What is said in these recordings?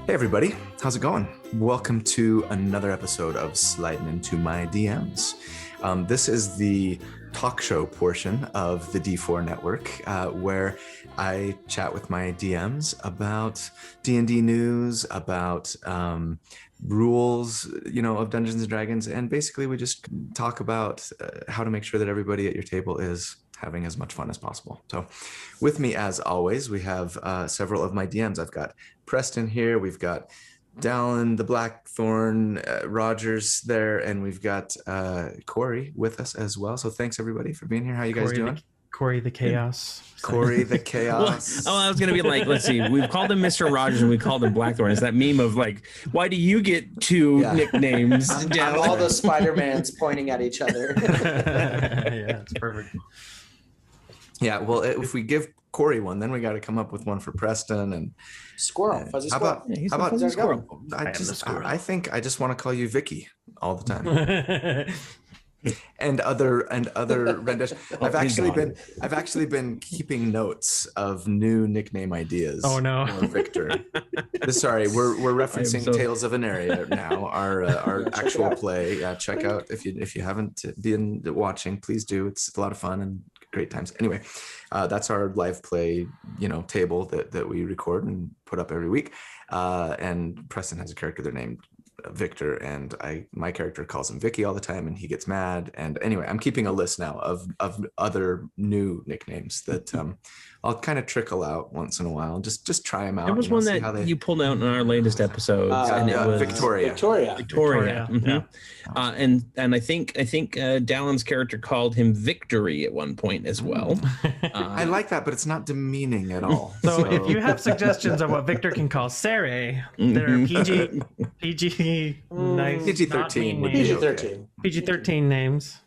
Hey everybody, how's it going? Welcome to another episode of Slidin into my DMs. This is the talk show portion of the D4 network, where I chat with my DMs about D&D news, about rules, of Dungeons and Dragons, and basically we just talk about how to make sure that everybody at your table is having as much fun as possible. So with me, as always, we have several of my DMs. I've got Preston here, we've got Dallin, the Blackthorn, Rogers there, and we've got Corey with us as well. So thanks everybody for being here. How you guys doing? Corey the Chaos. Corey the Chaos. Well, I was going to be like, let's see, we've called him Mr. Rogers and we called him Blackthorn. It's that meme of like, why do you get two nicknames? All the Spider-Mans pointing at each other. Yeah, it's perfect. Yeah, well, if we give Corey one, then we got to come up with one for Preston and Squirrel, fuzzy squirrel. How about fuzzy squirrel? I think I just want to call you Vicky all the time. and other renditions. I've actually been keeping notes of new nickname ideas. Oh no, for Victor. Sorry, we're referencing Tales of Veneria now. Our actual play. Check out if you haven't been watching, please do. It's a lot of fun and great times. Anyway, that's our live play, table that we record and put up every week. And Preston has a character there named Victor, and my character calls him Vicky all the time, and he gets mad. And anyway, I'm keeping a list now of other new nicknames that I'll kind of trickle out once in a while. Just try them out. There was one that you pulled out in our latest episodes, and it was Victoria. Mm-hmm. Yeah. And I think Dallin's character called him Victory at one point as well. I like that, but it's not demeaning at all. So if you have suggestions of what Victor can call Sarah, there are PG-13 names,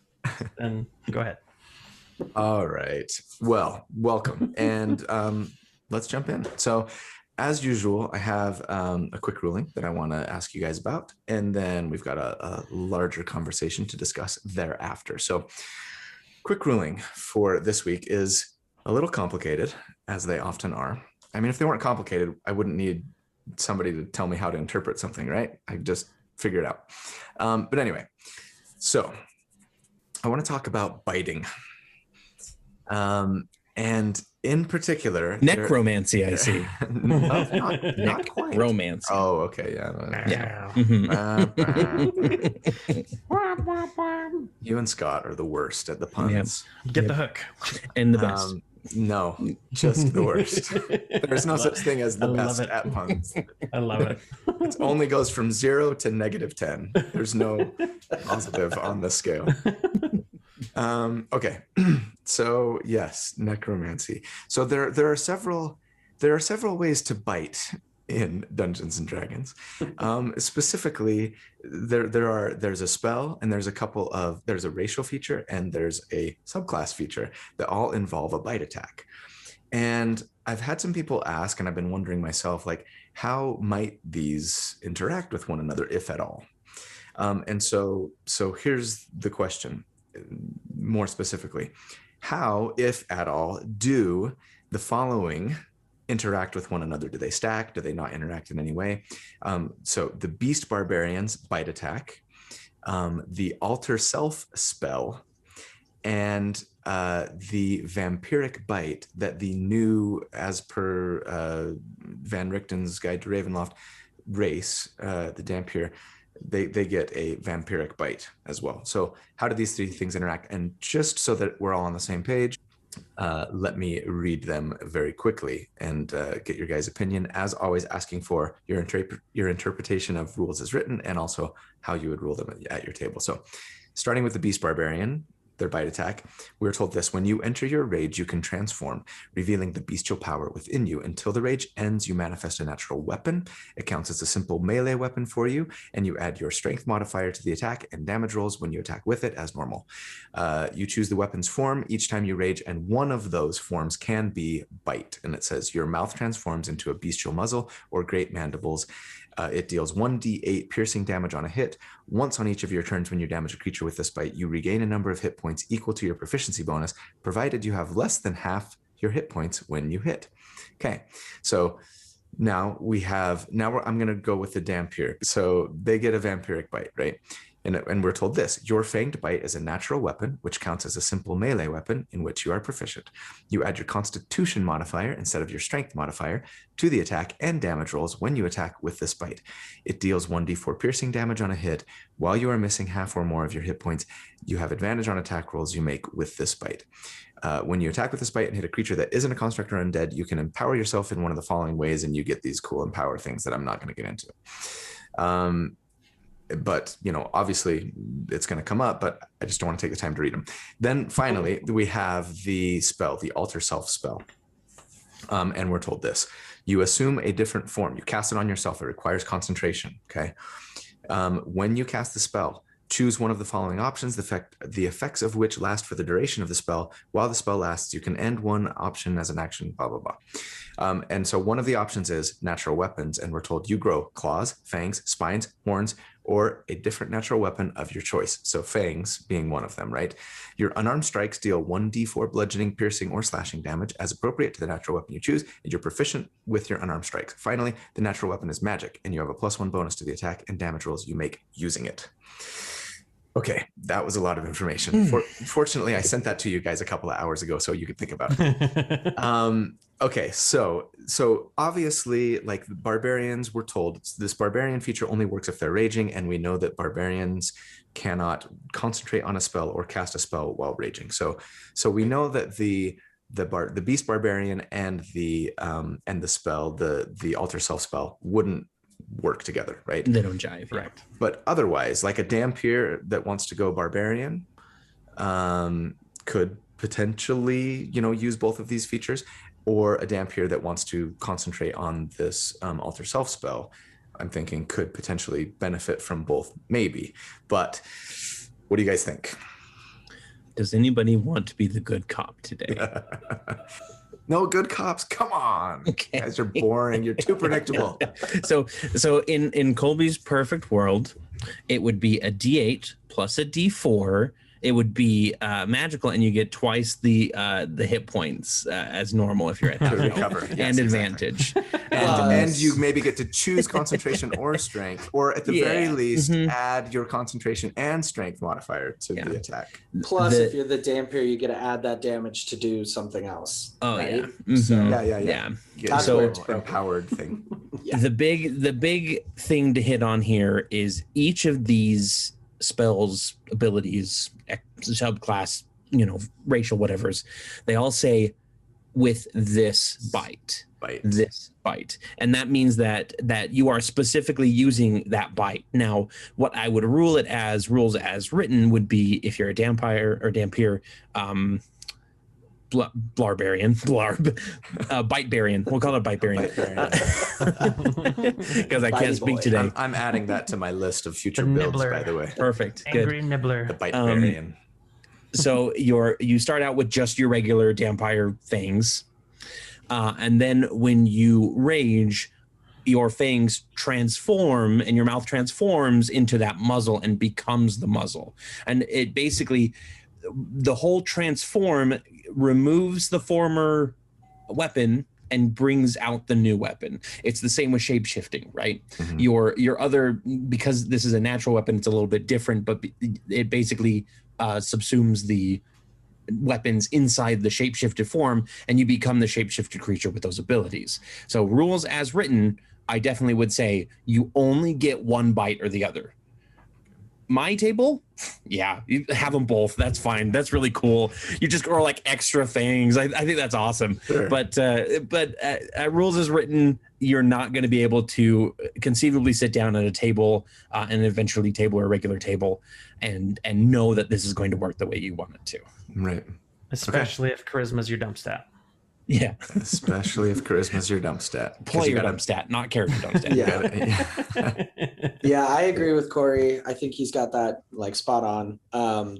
then go ahead. All right. Well, welcome. And let's jump in. So as usual, I have a quick ruling that I want to ask you guys about, and then we've got a larger conversation to discuss thereafter. So quick ruling for this week is a little complicated, as they often are. I mean, if they weren't complicated, I wouldn't need somebody to tell me how to interpret something, right? I just figure it out. But anyway, so I want to talk about biting. And in particular, necromancy, I see. not quite. Romance. Oh, okay, Yeah. You and Scott are the worst at the puns. Get the hook. And the best. No, just the worst. There's no such thing as the best at puns. I love it. It only goes from 0 to -10. There's no positive on the scale. Okay, so yes, necromancy. So there are several ways to bite in Dungeons and Dragons. Specifically, there's a spell, and there's a racial feature, and there's a subclass feature that all involve a bite attack. And I've had some people ask, and I've been wondering myself, like, how might these interact with one another, if at all? And so here's the question. More specifically, how, if at all, do the following interact with one another? Do they stack? Do they not interact in any way? So the Beast Barbarians bite attack, the Alter Self spell, and the Vampiric Bite that the new, as per Van Richten's Guide to Ravenloft race, the Dhampir, they get a vampiric bite as well. So how do these three things interact? And just so that we're all on the same page, let me read them very quickly and get your guys' opinion. As always, asking for your interpretation of rules as written, and also how you would rule them at your table. So starting with the Beast Barbarian, their bite attack, we're told this: when you enter your rage, you can transform, revealing the bestial power within you. Until the rage ends, you manifest a natural weapon. It counts as a simple melee weapon for you, and you add your strength modifier to the attack and damage rolls when you attack with it as normal. You choose the weapon's form each time you rage, and one of those forms can be bite. And it says your mouth transforms into a bestial muzzle or great mandibles. It deals 1d8 piercing damage on a hit. Once on each of your turns when you damage a creature with this bite, you regain a number of hit points equal to your proficiency bonus, provided you have less than half your hit points when you hit. Okay, so Now I'm going to go with the Dampier. So they get a vampiric bite, right? And we're told this: your fanged bite is a natural weapon, which counts as a simple melee weapon in which you are proficient. You add your constitution modifier instead of your strength modifier to the attack and damage rolls when you attack with this bite. It deals 1d4 piercing damage on a hit. While you are missing half or more of your hit points, you have advantage on attack rolls you make with this bite. When you attack with this bite and hit a creature that isn't a construct or undead, you can empower yourself in one of the following ways, and you get these cool empower things that I'm not going to get into. But, obviously it's going to come up, but I just don't want to take the time to read them. Then finally, we have the spell, the Alter Self spell. And we're told this: you assume a different form. You cast it on yourself. It requires concentration. Okay. When you cast the spell, choose one of the following options, the effects of which last for the duration of the spell. While the spell lasts, you can end one option as an action, blah, blah, blah. And so one of the options is natural weapons. And we're told you grow claws, fangs, spines, horns, or a different natural weapon of your choice. So fangs being one of them, right? Your unarmed strikes deal 1d4 bludgeoning, piercing, or slashing damage as appropriate to the natural weapon you choose, and you're proficient with your unarmed strikes. Finally, the natural weapon is magic, and you have a +1 bonus to the attack and damage rolls you make using it. Okay, that was a lot of information. Fortunately, I sent that to you guys a couple of hours ago so you could think about it. Okay, so obviously, like the barbarians, we're told this barbarian feature only works if they're raging, and we know that barbarians cannot concentrate on a spell or cast a spell while raging. So we know that the beast barbarian and the spell, the Alter Self spell, wouldn't work together, right? They don't jive, right? But otherwise, like a Dampier that wants to go barbarian could potentially, use both of these features, or a Dampier that wants to concentrate on this Alter Self spell, I'm thinking could potentially benefit from both, maybe. But what do you guys think? Does anybody want to be the good cop today? No good cops. Come on. Okay. You guys are boring. You're too predictable. So in Colby's perfect world, it would be a D8 plus a D4. It would be magical, and you get twice the hit points as normal if you're at half recover. and Yes, advantage. And you maybe get to choose concentration or strength, or at the very least, add your concentration and strength modifier to the attack. Plus, if you're the Dampier, you get to add that damage to do something else. Oh, right? yeah. Mm-hmm. So, Yeah. So empowered thing. The big thing to hit on here is each of these spells, abilities, subclass, racial whatevers, they all say with this bite. This bite, and that means that you are specifically using that bite. Now, what I would rules as written would be, if you're a Dampier, Bitebarian. We'll call it Bitebarian. Because I can't speak today. I'm adding that to my list of future builds, nibbler. by the way. Perfect. Angry Good. nibbler. The Bitebarian. So you start out with just your regular Dampier things. And then when you rage, your fangs transform and your mouth transforms into that muzzle and becomes the muzzle. And it basically, the whole transform removes the former weapon and brings out the new weapon. It's the same with shape-shifting, right? Mm-hmm. Your other, because this is a natural weapon, it's a little bit different, but it basically subsumes the weapons inside the shapeshifted form, and you become the shapeshifted creature with those abilities. So rules as written, I definitely would say you only get one bite or the other. My table, yeah, you have them both. That's fine. That's really cool. You just grow like extra things. I think that's awesome. Sure. But rules as written, you're not going to be able to conceivably sit down at a table, and eventually table or a regular table, and know that this is going to work the way you want it to. Right. Especially if charisma's your dump stat. Yeah. Especially if charisma's your dump stat. Player dump stat, not character dump stat. Yeah, I agree with Corey. I think he's got that like spot on.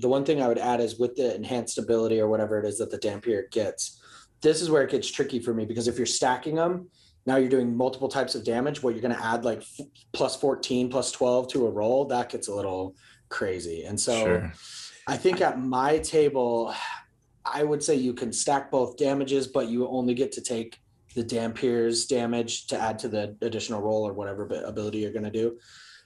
The one thing I would add is with the enhanced ability or whatever it is that the Dampier gets, this is where it gets tricky for me, because if you're stacking them, now you're doing multiple types of damage. What you're going to add like plus 14, plus 12 to a roll, that gets a little crazy. And so I think at my table, I would say you can stack both damages, but you only get to take Dampier's damage to add to the additional roll or whatever ability you're going to do.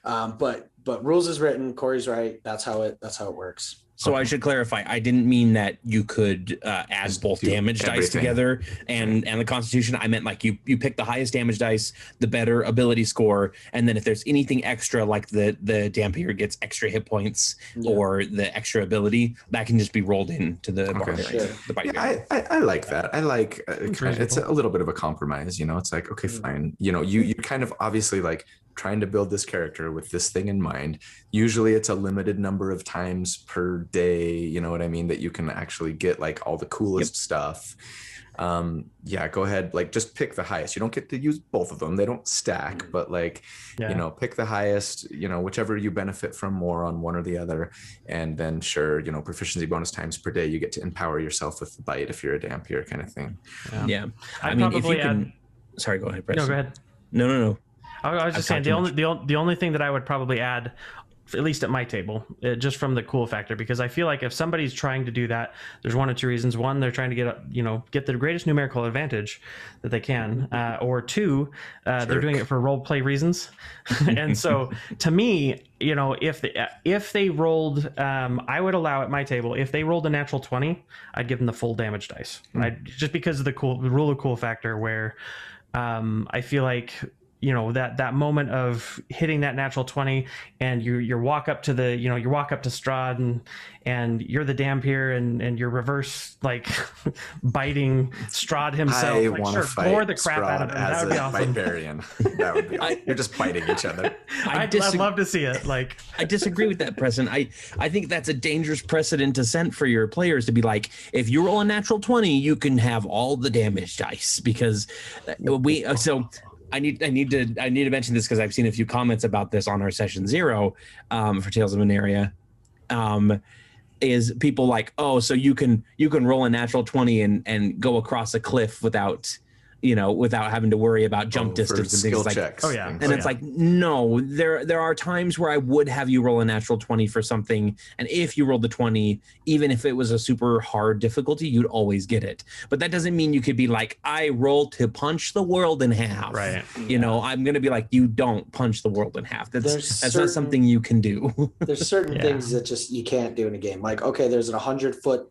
But rules is written. Corey's right. That's how it works. So I should clarify. I didn't mean that you could add Just both do damage dice everything. together and the Constitution. I meant like you pick the highest damage dice, the better ability score, and then if there's anything extra, like the Dampier gets extra hit points or the extra ability, that can just be rolled into the barbarian. Sure. The bite Yeah, I like that. I like it's a little bit of a compromise, you know. It's like, okay, fine. You know, you kind of obviously like trying to build this character with this thing in mind. Usually it's a limited number of times per day, you know what I mean, that you can actually get like all the coolest stuff. Yeah, go ahead, like just pick the highest. You don't get to use both of them, they don't stack, but like you know, pick the highest, you know, whichever you benefit from more on one or the other. And then sure, you know, proficiency bonus times per day, you get to empower yourself with the bite if you're a Dampier kind of thing. I mean, if you can sorry, go ahead, Preston. No, go ahead. No. I was just saying the only thing that I would probably add, at least at my table, just from the cool factor, because I feel like if somebody's trying to do that, there's one or two reasons. One, they're trying to get the greatest numerical advantage that they can, or two, they're doing it for role play reasons. And so, to me, you know, if they rolled, I would allow at my table, if they rolled a natural 20, I'd give them the full damage dice, just because of the rule of cool factor, where I feel like, you know, that moment of hitting that natural 20 and you walk up to Strahd and you're the Dampier and you're reverse like biting Strahd himself. I like, want to sure, fight gore the crap Strahd out of him. as That would be a awesome. barbarian. That would be awesome. You're just biting each other. I'd love to see it. Like, I disagree with that, Preston. I think that's a dangerous precedent to set for your players to be like, if you roll a natural 20, you can have all the damage dice, because I need to mention this because I've seen a few comments about this on our session 0 for Tales of Veneria. Is people like, oh, so you can roll a natural 20 and go across a cliff without having to worry about jump distance and things like that. Oh yeah. And it's like, no, there are times where I would have you roll a natural 20 for something. And if you rolled the 20, even if it was a super hard difficulty, you'd always get it. But that doesn't mean you could be like, I roll to punch the world in half. Right. You know, I'm going to be like, you don't punch the world in half. That's not something you can do. There's certain things that just you can't do in a game. Like, okay, there's an 100-foot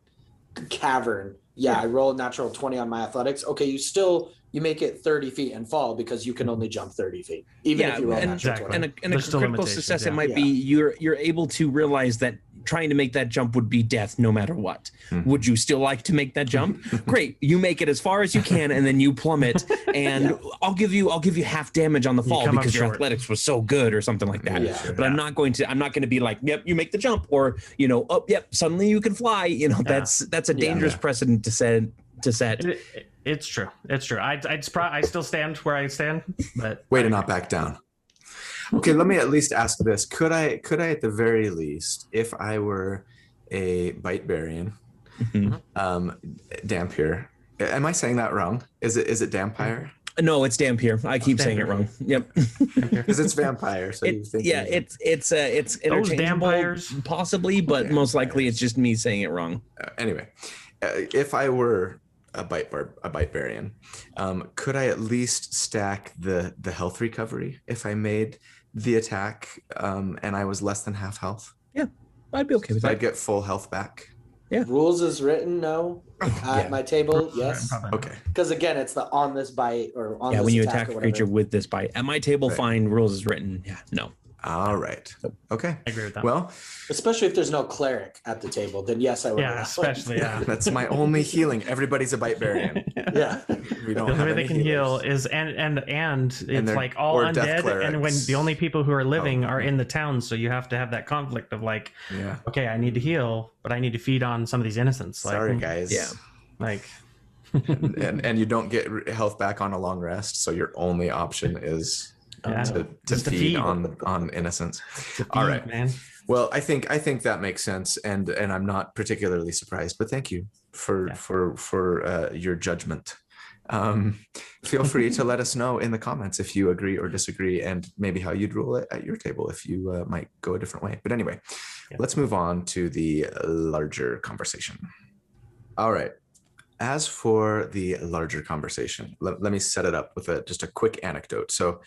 cavern. Yeah, I roll a natural 20 on my athletics. Okay, you make it 30 feet and fall because you can only jump 30 feet, even if you roll natural 20. And a There's still critical limitations, success, it might be you're able to realize that trying to make that jump would be death no matter what. Would you still like to make that jump? Great. You make it as far as you can and then you plummet, and I'll give you half damage on the fall because your athletics was so good or something like that. But I'm not going to be like, yep, you make the jump, or, you know, oh, yep, suddenly you can fly. You know, that's a dangerous precedent to set. It's true. I still stand where I stand, but way to not back down. Okay, let me at least ask this: Could I at the very least, if I were a Bitebarian, Dampier? Am I saying that wrong? Is it Dampier? No, it's Dampier. I keep saying it wrong. Yep. Because it's vampire. So you think it's interchangeable, Dampires? Possibly, but most likely it's just me saying it wrong. Anyway, if I were a Bitebarian, could I at least stack the health recovery if I made the attack and I was less than half health? Yeah, I'd be okay with that. I'd get full health back. Yeah. Rules is written, no. At my table, yes. Okay. Because again, it's the on this bite or on this when you attack attack a creature with this bite. At my table, fine. Rules is written. Yeah, no. All right. Okay. I agree with that. Well, especially if there's no cleric at the table, then yes, I would. Yeah, especially that's my only healing. Everybody's a Bitebarian. Yeah. We don't the have way any they can healers. heal is and it's like all or death undead, and when clerics. the only people who are living are in the town, so you have to have that conflict of like, okay, I need to heal, but I need to feed on some of these innocents. Like, sorry guys. Yeah. Like, and you don't get health back on a long rest, so your only option is to feed on innocence. All right, man. Well, I think that makes sense, and I'm not particularly surprised. But thank you for your judgment. Feel free to let us know in the comments if you agree or disagree, and maybe how you'd rule it at your table if you might go a different way. But anyway, let's move on to the larger conversation. All right. as for the larger conversation, let me set it up with just a quick anecdote. So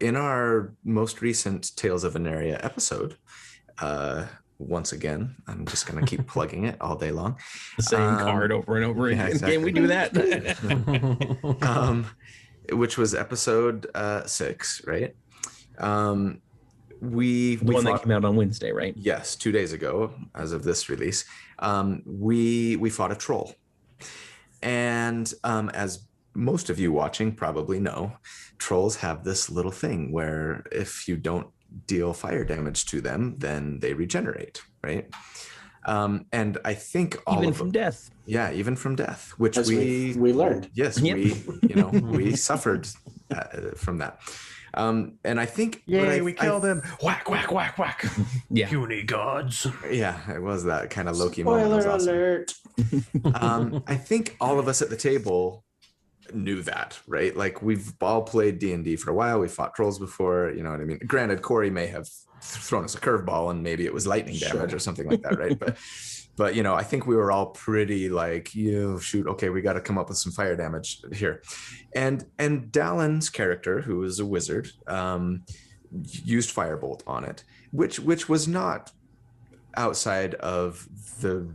in our most recent Tales of Veneria episode, once again, I'm just going to keep plugging it all day long. The same card over and over again. Exactly. Can we do that? Which was episode 6, right? We The one fought, that came out on Wednesday, right? yes, 2 days ago, as of this release. We fought a troll, and as most of you watching probably know, trolls have this little thing where if you don't deal fire damage to them, then they regenerate, right? And I think Even from death. Yeah, even from death, which we learned. Yes, Yep. we suffered from that. And I think Yay, we killed him. Whack, whack, whack, whack. Yeah. Puny gods. Yeah, it was that kind of Loki moment. It was Spoiler awesome. alert. I think all of us at the table knew that, right? Like we've all played D&D for a while. We fought trolls before, you know what I mean? Granted, Corey may have thrown us a curveball and maybe it was lightning damage or something like that, right? But I think we were all pretty like, shoot, okay, we got to come up with some fire damage here. And Dallin's character, who is a wizard, used Firebolt on it, which was not outside of the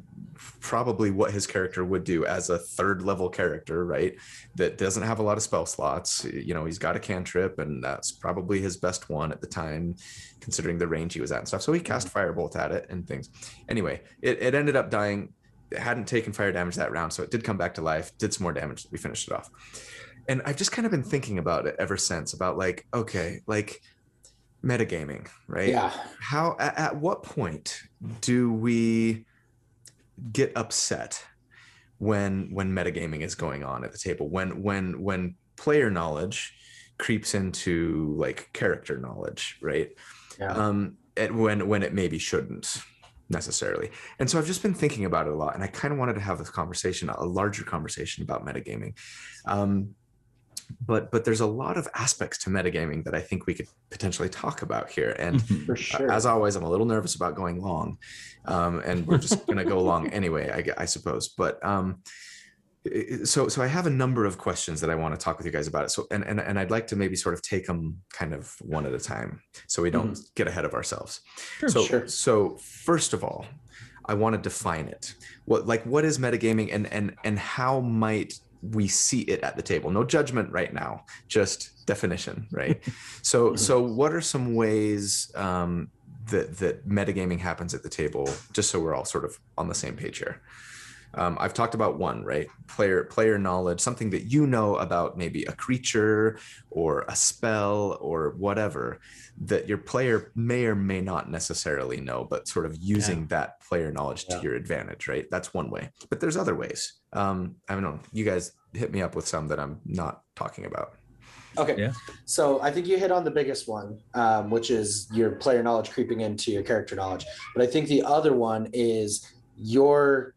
probably what his character would do as a 3rd level character, right? That doesn't have a lot of spell slots. He's got a cantrip, and that's probably his best one at the time, considering the range he was at and stuff. So he cast Firebolt at it and things. Anyway, it ended up dying. It hadn't taken fire damage that round, so it did come back to life, did some more damage. We finished it off. And I've just kind of been thinking about it ever since, about like, okay, like metagaming, right? Yeah. How, at what point do we get upset when metagaming is going on at the table, when player knowledge creeps into like character knowledge, right? Yeah. When it maybe shouldn't necessarily. And so I've just been thinking about it a lot, and I kind of wanted to have this conversation, a larger conversation about metagaming. But there's a lot of aspects to metagaming that I think we could potentially talk about here. And For sure. as always, I'm a little nervous about going long, and we're just going to go long anyway, I suppose. But so I have a number of questions that I want to talk with you guys about it. So and I'd like to maybe sort of take them kind of one at a time, so we don't get ahead of ourselves. Sure. So first of all, I want to define it. What is metagaming, and how might we see it at the table? No judgment right now, just definition, right? So what are some ways that metagaming happens at the table, just so we're all sort of on the same page here? I've talked about one, right? Player knowledge, something that you know about maybe a creature or a spell or whatever that your player may or may not necessarily know, but sort of using that player knowledge to your advantage, right? That's one way. But there's other ways. I don't know. You guys hit me up with some that I'm not talking about. Okay. Yeah. So I think you hit on the biggest one, which is your player knowledge creeping into your character knowledge. But I think the other one is your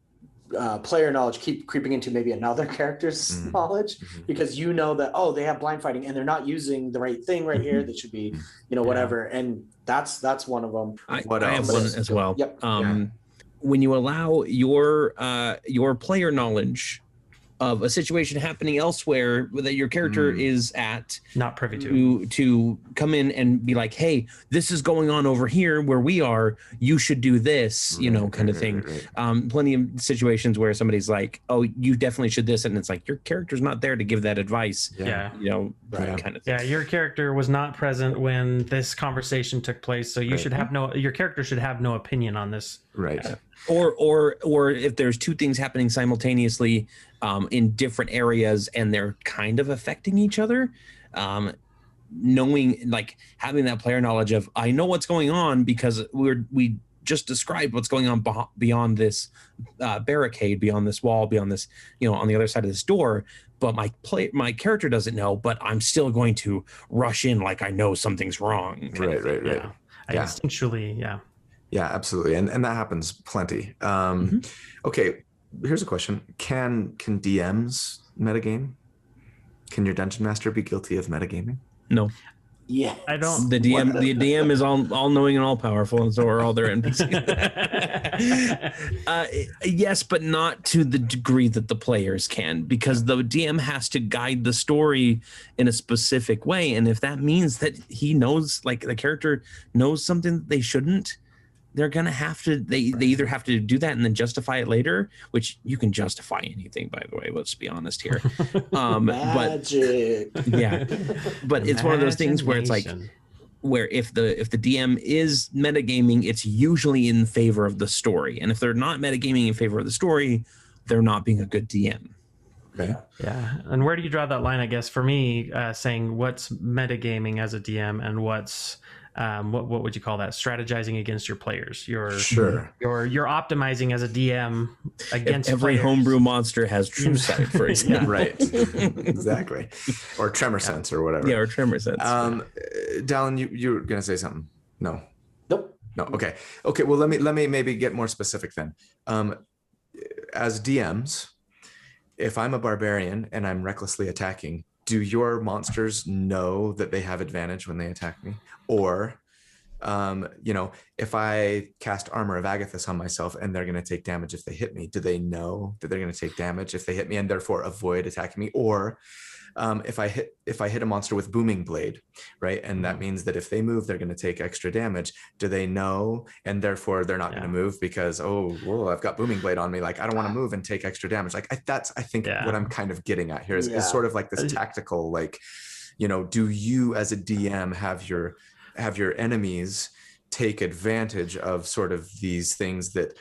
player knowledge keep creeping into maybe another character's knowledge, because you know that, oh, they have blind fighting and they're not using the right thing right here. That should be, whatever. And that's one of them. I What have else? one as well. Yep. When you allow your player knowledge of a situation happening elsewhere that your character is at, Not privy to come in and be like, hey, this is going on over here where we are, you should do this, kind of thing. Right. Plenty of situations where somebody's like, oh, you definitely should this, and it's like your character's not there to give that advice. Yeah. Kind of thing. Yeah, your character was not present when this conversation took place, so you should have your character should have no opinion on this. Right. Or if there's two things happening simultaneously in different areas and they're kind of affecting each other, knowing, like, having that player knowledge of, I know what's going on because we just described what's going on beyond this barricade, beyond this wall, beyond this, on the other side of this door. But my character doesn't know, but I'm still going to rush in like I know something's wrong. Right. Yeah. Instinctually, yeah. Yeah, absolutely. And that happens plenty. Okay, here's a question. Can DMs metagame? Can your dungeon master be guilty of metagaming? No. Yeah. I don't. The DM is all knowing and all powerful, and so are all their NPCs. Yes, but not to the degree that the players can, because the DM has to guide the story in a specific way, and if that means that he knows, like the character knows something that they shouldn't, they're gonna have to. They either have to do that and then justify it later, which you can justify anything, by the way. Let's be honest here. Magic. But yeah, but it's one of those things where it's like, where if the DM is metagaming, it's usually in favor of the story, and if they're not metagaming in favor of the story, they're not being a good DM. Okay. Yeah, and where do you draw that line? I guess for me, saying what's metagaming as a DM and what's what would you call that? Strategizing against your players. You're optimizing as a DM against every players. homebrew monster has true sight, for example. Right. Exactly. Or tremor sense or whatever. Yeah, or tremor sense. Dallin, you were gonna say something? No. Nope. No. Okay. Well, let me maybe get more specific then. As DMs, if I'm a barbarian and I'm recklessly attacking, do your monsters know that they have advantage when they attack me? Or, if I cast Armor of Agathis on myself and they're going to take damage if they hit me, do they know that they're going to take damage if they hit me and therefore avoid attacking me? Or if I hit a monster with Booming Blade, right, and that means that if they move, they're going to take extra damage. Do they know, and therefore they're not going to move because I've got Booming Blade on me. Like I don't want to move and take extra damage. Like I think what I'm kind of getting at here is sort of like this tactical, like, do you as a DM have your enemies take advantage of sort of these things that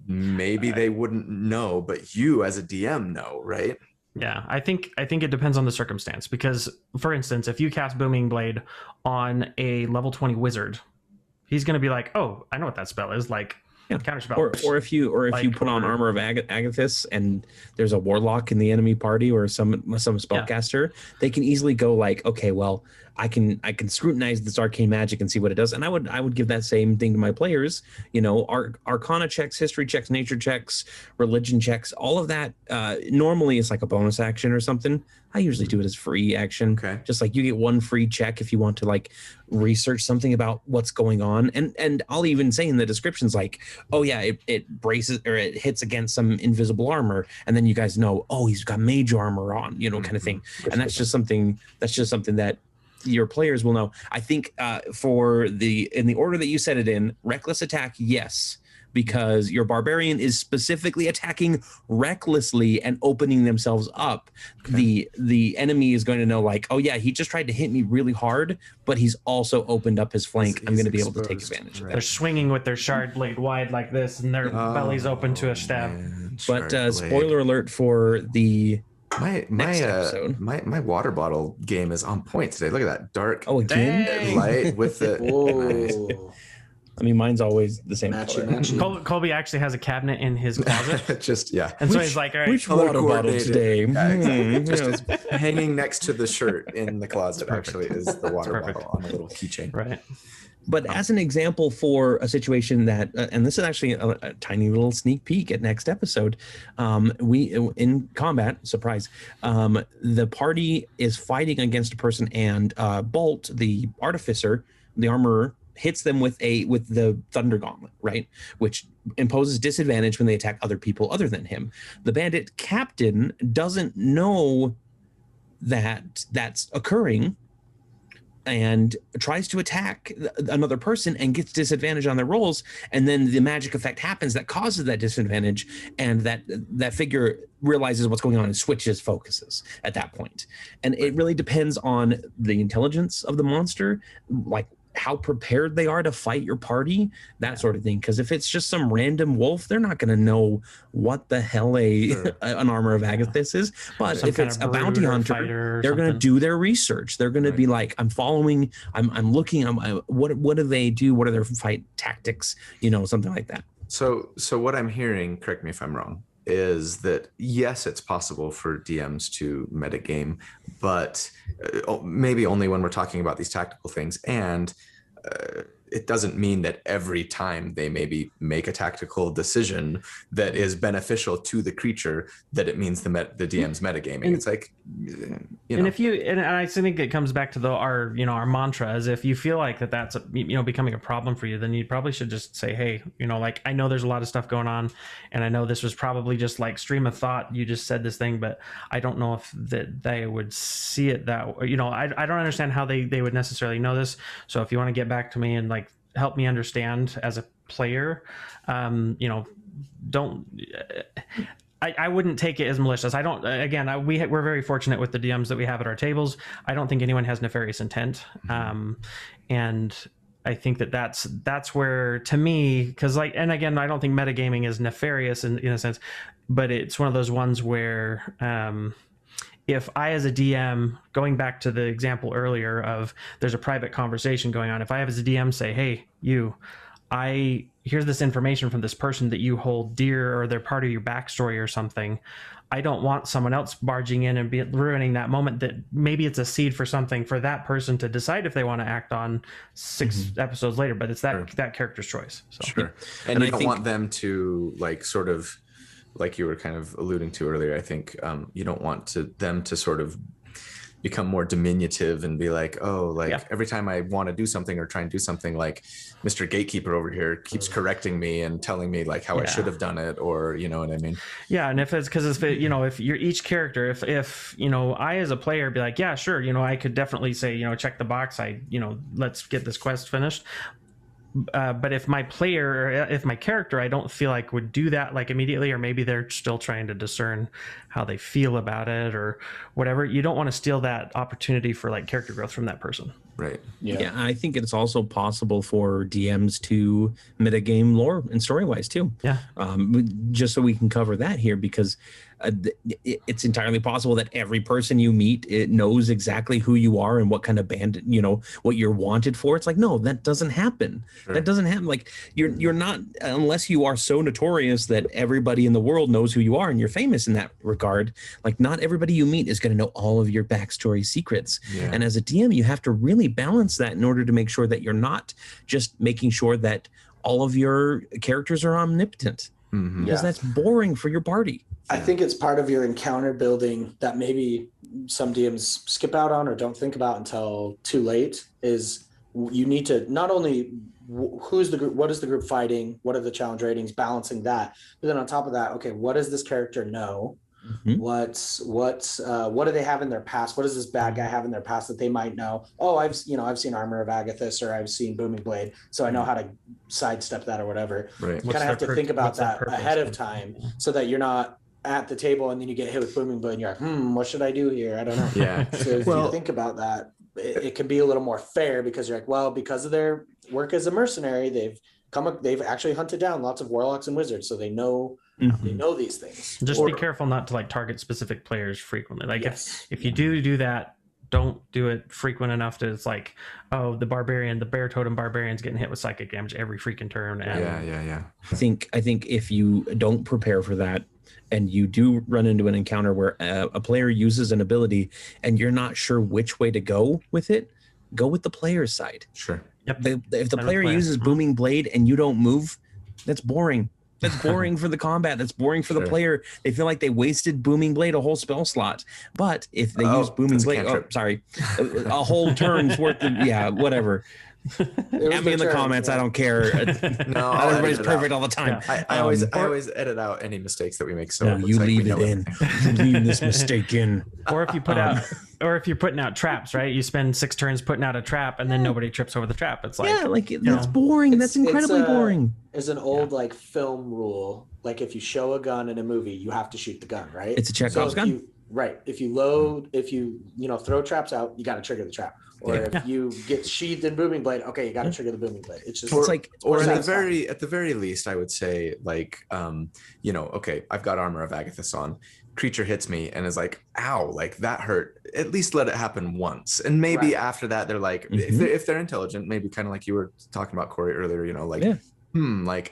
maybe they wouldn't know, but you as a DM know, right? Yeah, I think it depends on the circumstance, because for instance, if you cast Booming Blade on a level 20 wizard, he's going to be like, "Oh, I know what that spell is." Like counter spell. Or if you put on Armor of Agathis and there's a warlock in the enemy party or some spellcaster, they can easily go like, "Okay, well, I can scrutinize this arcane magic and see what it does." And I would give that same thing to my players. Arcana checks, history checks, nature checks, religion checks, all of that. Normally it's like a bonus action or something. I usually do it as free action. Okay. Just like you get one free check if you want to like research something about what's going on. And I'll even say in the descriptions like, "Oh yeah, it braces or it hits against some invisible armor," and then you guys know, "Oh, he's got mage armor on," kind of thing. And that's just something that your players will know. I think in the order that you said it in, reckless attack, yes, because your barbarian is specifically attacking recklessly and opening themselves up. Okay. The enemy is going to know like, "Oh yeah, he just tried to hit me really hard, but he's also opened up his flank. I'm going to be able to take advantage of that." They're swinging with their shard blade wide like this, and their belly's open to a stab. Man, but spoiler alert for the my water bottle game is on point today. Look at that dark again light with the I mean, mine's always the same color. Colby actually has a cabinet in his closet. And so he's like, "All right, which water bottle today?" Just hanging next to the shirt in the closet actually is the water bottle on a little keychain. Right. But as an example for a situation that, and this is actually a tiny little sneak peek at next episode, we in combat, surprise, the party is fighting against a person, and Bolt, the artificer, the armorer, hits them with the Thunder Gauntlet, right? Which imposes disadvantage when they attack other people other than him. The bandit captain doesn't know that that's occurring, and tries to attack another person and gets disadvantage on their rolls, and then the magic effect happens that causes that disadvantage, and that figure realizes what's going on and switches focuses at that point. And it really depends on the intelligence of the monster, like how prepared they are to fight your party, that sort of thing. Because if it's just some random wolf, they're not going to know what the hell an Armor of Agathis is. But if it's a bounty hunter, they're going to do their research. They're going to be like, "I'm following, I'm looking, what do they do? What are their fight tactics?" Something like that. So what I'm hearing, correct me if I'm wrong, is that yes, it's possible for DMs to metagame, but maybe only when we're talking about these tactical things. And it doesn't mean that every time they maybe make a tactical decision that is beneficial to the creature, that it means the DM's metagaming. It's like, and if you, and I think it comes back to our mantra is, if you feel like that's becoming a problem for you, then you probably should just say, hey, like, I know there's a lot of stuff going on, and I know this was probably just like stream of thought. You just said this thing, but I don't know if that they would see it that way. I don't understand how they would necessarily know this. So if you want to get back to me and like help me understand as a player, don't. I wouldn't take it as malicious. I don't. Again, we're very fortunate with the DMs that we have at our tables. I don't think anyone has nefarious intent, and I think that's where, to me, because and again, I don't think metagaming is nefarious in a sense, but it's one of those ones where if I, as a DM, going back to the example earlier of there's a private conversation going on, if I have as a DM say, hey, here's this information from this person that you hold dear, or they're part of your backstory or something, I don't want someone else barging in and ruining that moment that maybe it's a seed for something for that person to decide if they want to act on 6 episodes later, but it's that character's choice. So. Sure. And you don't want them to, like, sort of, like you were kind of alluding to earlier, I think you don't want them to sort of become more diminutive and be like, every time I want to do something or try and do something, like Mr. Gatekeeper over here keeps correcting me and telling me like how I should have done it, or you know what I mean? Yeah. And if if you're each character, if I as a player be like, yeah, sure, I could definitely say, check the box, let's get this quest finished. But if my character, I don't feel like would do that like immediately, or maybe they're still trying to discern how they feel about it or whatever, you don't want to steal that opportunity for like character growth from that person. Right. Yeah. I think it's also possible for DMs to metagame lore and story-wise too. Yeah. Just so we can cover that here, because it's entirely possible that every person you meet, it knows exactly who you are and what kind of bandit, what you're wanted for. It's like, no, that doesn't happen. Sure. That doesn't happen. Like you're not, unless you are so notorious that everybody in the world knows who you are and you're famous in that regard. Like not everybody you meet is going to know all of your backstory secrets. Yeah. And as a DM, you have to really balance that in order to make sure that you're not just making sure that all of your characters are omnipotent. Because that's boring for your party. I think it's part of your encounter building that maybe some DMs skip out on or don't think about until too late, is you need to not only who's the group, what is the group fighting, what are the challenge ratings, balancing that, but then on top of that, okay, what does this character know? What do they have in their past? What does this bad guy have in their past that they might know? Oh, I've seen Armor of Agathis, or I've seen Booming Blade, so I know how to sidestep that or whatever. Right. You kind of have to think about that ahead of time, so that you're not at the table and then you get hit with Booming Blade and you're like, what should I do here? I don't know. Yeah. So if you think about that, it can be a little more fair, because you're like, well, because of their work as a mercenary, they've actually hunted down lots of warlocks and wizards, so they know. They know these things. Just be careful not to like target specific players frequently. Like if you do that, don't do it frequent enough to it's like, oh, the bear totem barbarian's getting hit with psychic damage every freaking turn. And Yeah. I think if you don't prepare for that, and you do run into an encounter where a player uses an ability and you're not sure which way to go with it, go with the player's side. Sure. Yep. If the player uses Booming Blade and you don't move, that's boring. That's boring for the combat. That's boring for the player. They feel like they wasted Booming Blade, a whole spell slot. But if they use Booming Blade, a whole turn's worth of, whatever. At me in the comments, I don't care. No, not everybody's perfect all the time. Yeah. I always edit out any mistakes that we make. So you leave it in. You leave this mistake in. Or if you put out, or if you're putting out traps, right? You spend 6 turns putting out a trap, and then nobody trips over the trap. It's like that's boring. That's incredibly boring. There's an old like film rule. Like if you show a gun in a movie, you have to shoot the gun, right? It's a Chekhov's gun. If you load, if you throw traps out, you got to trigger the trap. Or if you get sheathed in Booming Blade, okay, you got to trigger the Booming Blade. It's just or at the very least, I would say like okay, I've got Armor of Agathis on. Creature hits me and is like, ow, like that hurt. At least let it happen once, and maybe after that they're like, if they're intelligent, maybe kind of like you were talking about Corey earlier, like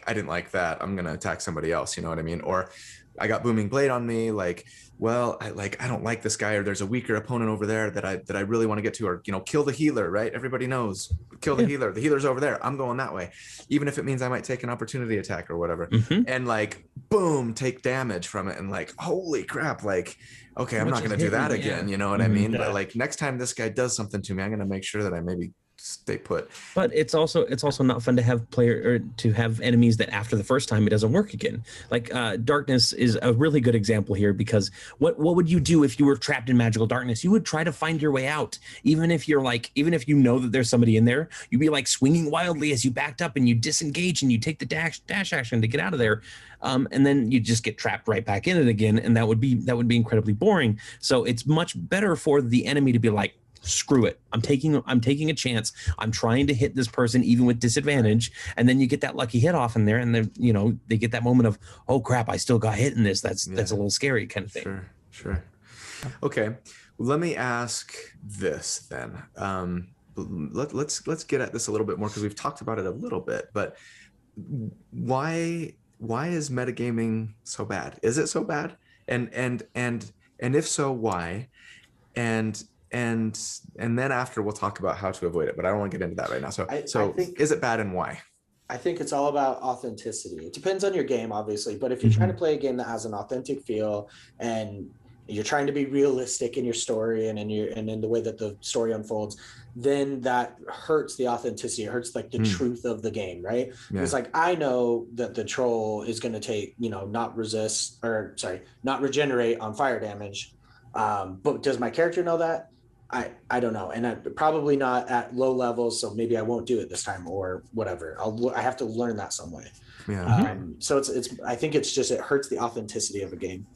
I didn't like that, I'm gonna attack somebody else, you know what I mean? Or I got booming blade on me, like, well, I don't like this guy, or there's a weaker opponent over there that I really want to get to, or kill the healer, right? Everybody knows, kill the healer. The healer's over there. I'm going that way, even if it means I might take an opportunity attack or whatever, and like boom, take damage from it, and like holy crap, like okay, I'm not going to do that again. You know what I mean? Yeah. But like next time this guy does something to me, I'm going to make sure that I maybe stay put. But it's also not fun to have enemies that after the first time it doesn't work again. Like darkness is a really good example here, because what would you do if you were trapped in magical darkness? You would try to find your way out, even if you know that there's somebody in there. You'd be like swinging wildly as you backed up, and you disengage and you take the dash action to get out of there, and then you just get trapped right back in it again, and that would be incredibly boring. So it's much better for the enemy to be like, screw it, I'm taking a chance, I'm trying to hit this person even with disadvantage, and then you get that lucky hit off in there, and then they get that moment of, oh crap, I still got hit in this. That's a little scary kind of thing. Sure. Okay, let me ask this then. Let's get at this a little bit more, because we've talked about it a little bit, but why is metagaming so bad? Is it so bad? And if so, why? And then after we'll talk about how to avoid it, but I don't want to get into that right now. So I think, is it bad, and why? I think it's all about authenticity. It depends on your game, obviously, but if you're trying to play a game that has an authentic feel, and you're trying to be realistic in your story and in the way that the story unfolds, then that hurts the authenticity. It hurts like the truth of the game, right? Yeah. It's like, I know that the troll is going to take, not regenerate on fire damage. But does my character know that? I don't know. And probably not at low levels. So maybe I won't do it this time or whatever. I have to learn that some way. Yeah. So I think it's just, it hurts the authenticity of a game.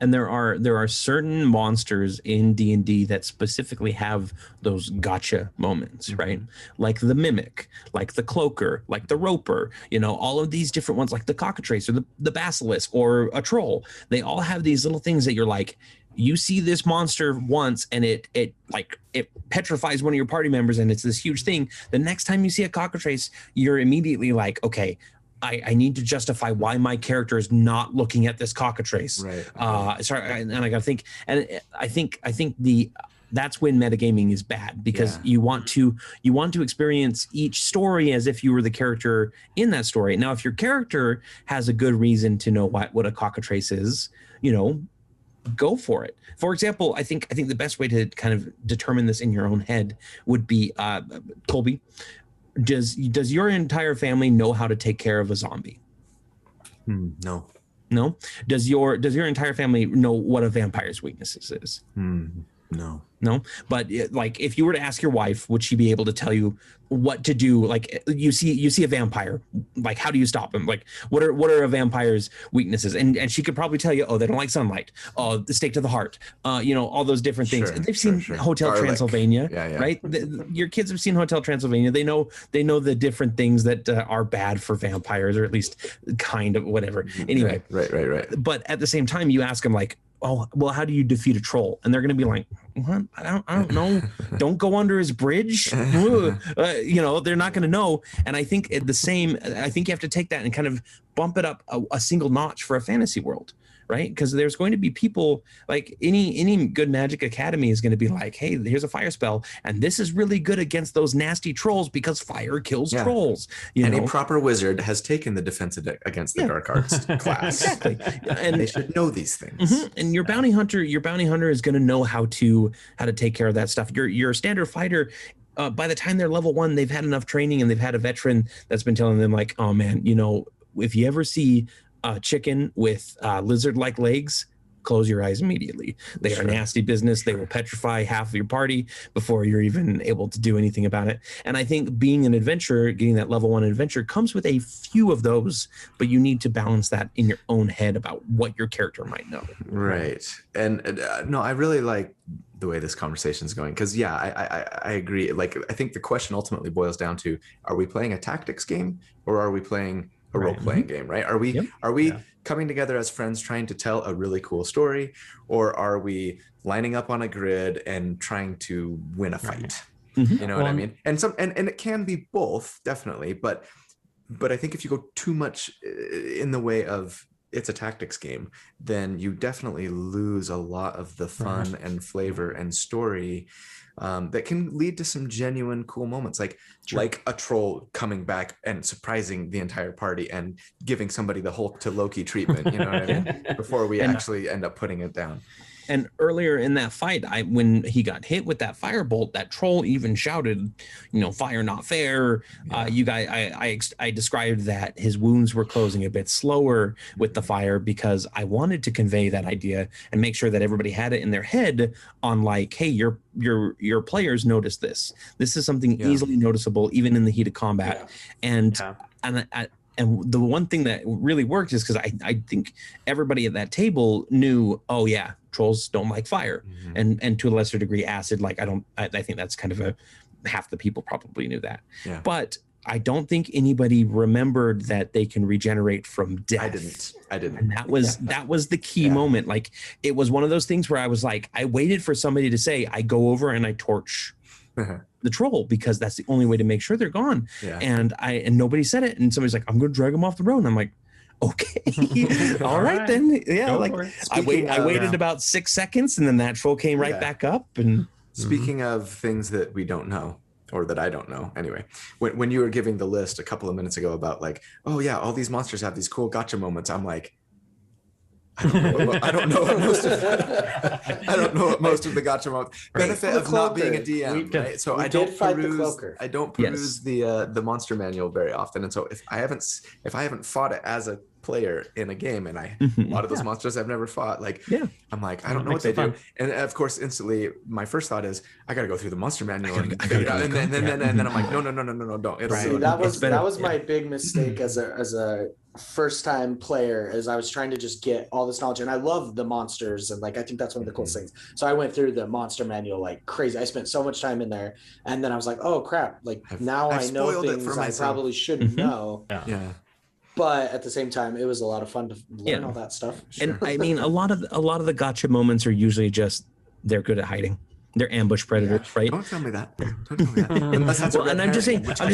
And there are certain monsters in D&D that specifically have those gotcha moments, right? Like the mimic, like the cloaker, like the roper, all of these different ones, like the cockatrice or the basilisk or a troll. They all have these little things that you're like, you see this monster once and it petrifies one of your party members, and it's this huge thing. The next time you see a cockatrice, you're immediately like, okay, I need to justify why my character is not looking at this cockatrice. Right. And I got to think, and I think that's when metagaming is bad, because you want to experience each story as if you were the character in that story. Now, if your character has a good reason to know what a cockatrice is, go for it. For example, I think the best way to kind of determine this in your own head would be, Colby, does your entire family know how to take care of a zombie? No. Does your entire family know what a vampire's weaknesses is? No. But like, if you were to ask your wife, would she be able to tell you what to do? Like, you see a vampire, like, how do you stop him? Like, what are a vampire's weaknesses? And she could probably tell you, oh, they don't like sunlight. Oh, the stake to the heart. All those different things. They've seen Hotel Garlic. Transylvania, right? Your kids have seen Hotel Transylvania. They know the different things that are bad for vampires, or at least kind of whatever. Anyway, right. But at the same time, you ask them like, oh, well, how do you defeat a troll? And they're going to be like, what? I don't know. Don't go under his bridge. They're not going to know. And I think I think you have to take that and kind of bump it up a single notch for a fantasy world, right? Because there's going to be people, like any good Magic Academy is going to be like, hey, here's a fire spell, and this is really good against those nasty trolls because fire kills trolls. A proper wizard has taken the defense against the dark arts class. Exactly. And they should know these things. And your bounty hunter is going to know how to take care of that stuff. Your standard fighter, by the time they're level 1, they've had enough training, and they've had a veteran that's been telling them like, oh man, if you ever see chicken with lizard-like legs, close your eyes immediately. They are nasty business. They will petrify half of your party before you're even able to do anything about it. And I think being an adventurer, getting that level 1 adventure, comes with a few of those, but you need to balance that in your own head about what your character might know. Right. And no, I really like the way this conversation is going, because I agree. Like, I think the question ultimately boils down to, are we playing a tactics game, or are we playing a role-playing game, right? Are we coming together as friends trying to tell a really cool story, or are we lining up on a grid and trying to win a fight? You know what I mean? And it can be both, definitely, but I think if you go too much in the way of it's a tactics game, then you definitely lose a lot of the fun and flavor and story that can lead to some genuine cool moments, like a troll coming back and surprising the entire party and giving somebody the Hulk to Loki treatment, you know what I mean? Before we actually end up putting it down. And earlier in that fight, when he got hit with that firebolt, that troll even shouted, fire not fair. You guys, I described that his wounds were closing a bit slower with the fire because I wanted to convey that idea and make sure that everybody had it in their head on like, hey, your players notice this. This is something easily noticeable, even in the heat of combat. And the one thing that really worked is because I think everybody at that table knew, oh yeah, trolls don't like fire, and to a lesser degree acid. Like I think that's kind of half the people probably knew that. Yeah. But I don't think anybody remembered that they can regenerate from death. I didn't. And that was the key moment. Like it was one of those things where I was like, I waited for somebody to say, I go over and I torch the troll because that's the only way to make sure they're gone. Yeah. And nobody said it. And somebody's like, I'm going to drag them off the road. And I'm like, okay, all right then. Yeah. Like I waited about 6 seconds and then that troll came right back up. And speaking of things that we don't know, or that I don't know anyway, when you were giving the list a couple of minutes ago about like, oh yeah, all these monsters have these cool gotcha moments. I'm like, I don't know what most of the gotcha moments. Benefit of not being a DM, right? So I don't peruse the monster manual very often, and so if I haven't fought it as a player in a game, and a lot of those monsters I've never fought, I'm like, I don't know what they do, and of course instantly my first thought is I got to go through the monster manual, and then I'm like, no, don't. See, that was my big mistake as a first time player, as I was trying to just get all this knowledge, and I love the monsters, and like I think that's one of the coolest things. So I went through the monster manual like crazy. I spent so much time in there, and then I was like, oh crap, like now I know things I probably shouldn't know. But at the same time, it was a lot of fun to learn all that stuff. Sure. And I mean, a lot of the gotcha moments are usually just they're good at hiding. They're ambush predators, right? Don't tell me that. And I'm just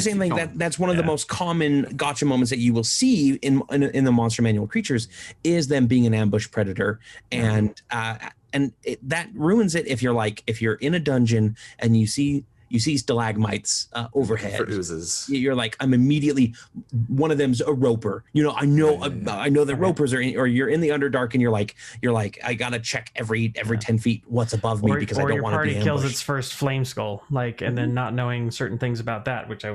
saying, like that's one of the most common gotcha moments that you will see in the monster manual creatures is them being an ambush predator, and that ruins it if you're in a dungeon and you see stalagmites overhead. For oozes. You're like, I'm immediately, one of them's a roper. I know that ropers are or you're in the Underdark and you're like, I gotta check every 10 feet what's above me because I don't want to be ambushed. Or your party kills its first flame skull, and then not knowing certain things about that, which I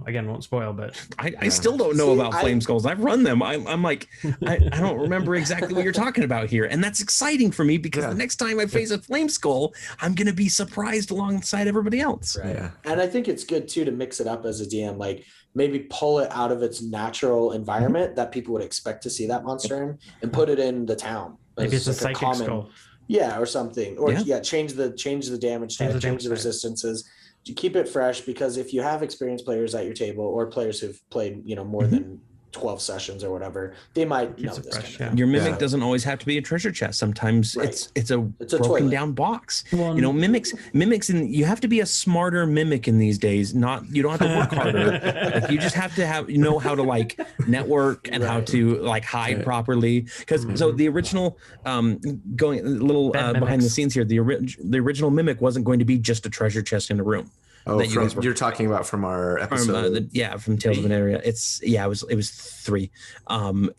again won't spoil, but I still don't know about flame skulls. I've run them. I'm like, I don't remember exactly what you're talking about here, and that's exciting for me because the next time I face a flame skull, I'm gonna be surprised alongside everybody else. Right. Yeah. And I think it's good too to mix it up as a DM, like maybe pull it out of its natural environment that people would expect to see that monster in and put it in the town. Maybe it's a psychic skull. Yeah, or something. Or change the damage type, change the resistances. To keep it fresh, because if you have experienced players at your table or players who've played, more than 12 sessions or whatever, they might know this kind of thing. Your mimic doesn't always have to be a treasure chest. Sometimes it's a broken down box. Well, mimics, and you have to be a smarter mimic in these days. You don't have to work harder. You just have to know how to network and how to hide properly. Because so the original going a little behind the scenes here, the original mimic wasn't going to be just a treasure chest in a room. Oh, you're talking about from our episode. From Tales of Veneria. It was 3.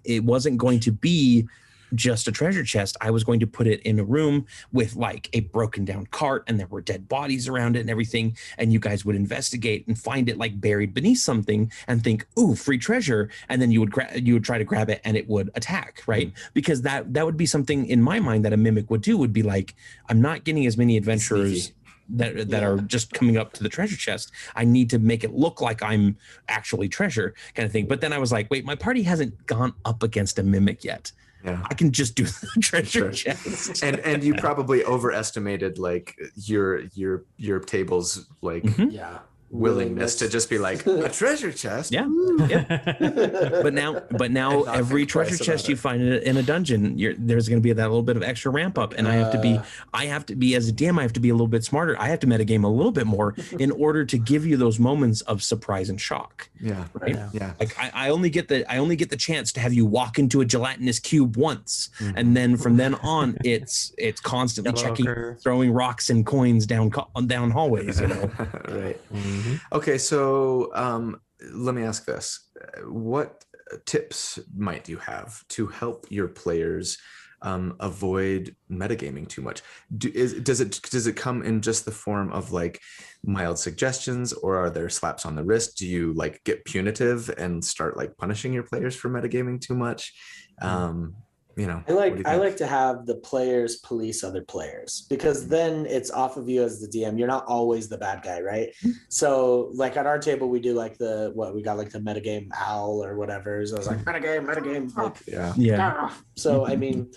It wasn't going to be just a treasure chest. I was going to put it in a room with a broken down cart, and there were dead bodies around it and everything. And you guys would investigate and find it buried beneath something and think, "Ooh, free treasure!" And then you would try to grab it, and it would attack, right? Because that would be something in my mind that a mimic would do. Would be like, I'm not getting as many adventurers. Sneaky. That are just coming up to the treasure chest. I need to make it look like I'm actually treasure kind of thing. But then I was like, wait, my party hasn't gone up against a mimic yet. Yeah. I can just do the treasure chest. And you probably overestimated your tables willingness to just be like a treasure chest. Yeah. But now every treasure chest you find in a dungeon, there's going to be that little bit of extra ramp up, and I have to be as a DM, I have to be a little bit smarter. I have to metagame a little bit more in order to give you those moments of surprise and shock. Yeah. Right. Yeah. Like I only get the chance to have you walk into a gelatinous cube once, and then from then on, it's constantly checking, throwing rocks and coins down hallways. You know. Right. Okay, so let me ask this: what tips might you have to help your players avoid metagaming too much? Does it come in just the form of like mild suggestions, or are there slaps on the wrist? Do you like get punitive and start like punishing your players for metagaming too much? You know, I like to have the players police other players, because then it's off of you as the DM. You're not always the bad guy, right? So like at our table, we do like we got like the metagame owl or whatever. So I was like, metagame. Like, yeah. So, I mean,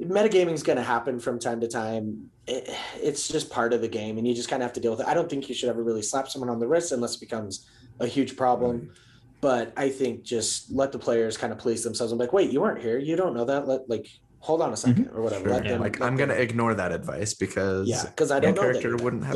metagaming is going to happen from time to time. It's just part of the game, and you just kind of have to deal with it. I don't think you should ever really slap someone on the wrist unless it becomes a huge problem. But I think just let the players kind of police themselves and be like, wait, you weren't here. You don't know that. Hold on a second or whatever. Sure. I'm going to ignore that advice because I don't know character wouldn't have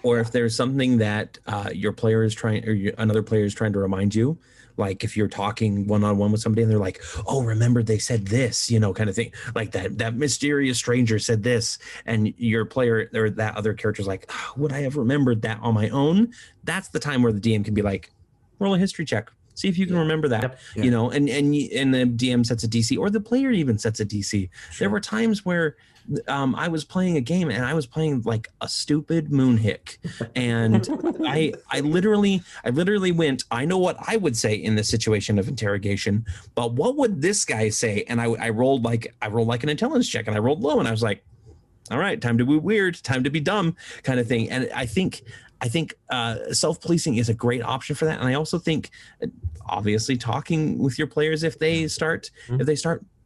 or if there's something that your player is trying, or another player is trying to remind you, like if you're talking one-on-one with somebody and they're like, oh, remember they said this, you know, kind of thing, like that mysterious stranger said this, and your player or that other character's like, oh, would I have remembered that on my own? That's the time where the DM can be like, roll a history check, see if you can remember that. You know, and the DM sets a DC, or the player even sets a DC. There were times where I was playing a game and I was playing like a stupid moonhick, and I literally went, I know what I would say in this situation of interrogation, but what would this guy say? And I rolled like an intelligence check, and I rolled low, and I was like, all right, time to be weird, time to be dumb, kind of thing. And I think self-policing is a great option for that. And I also think, obviously, talking with your players if they start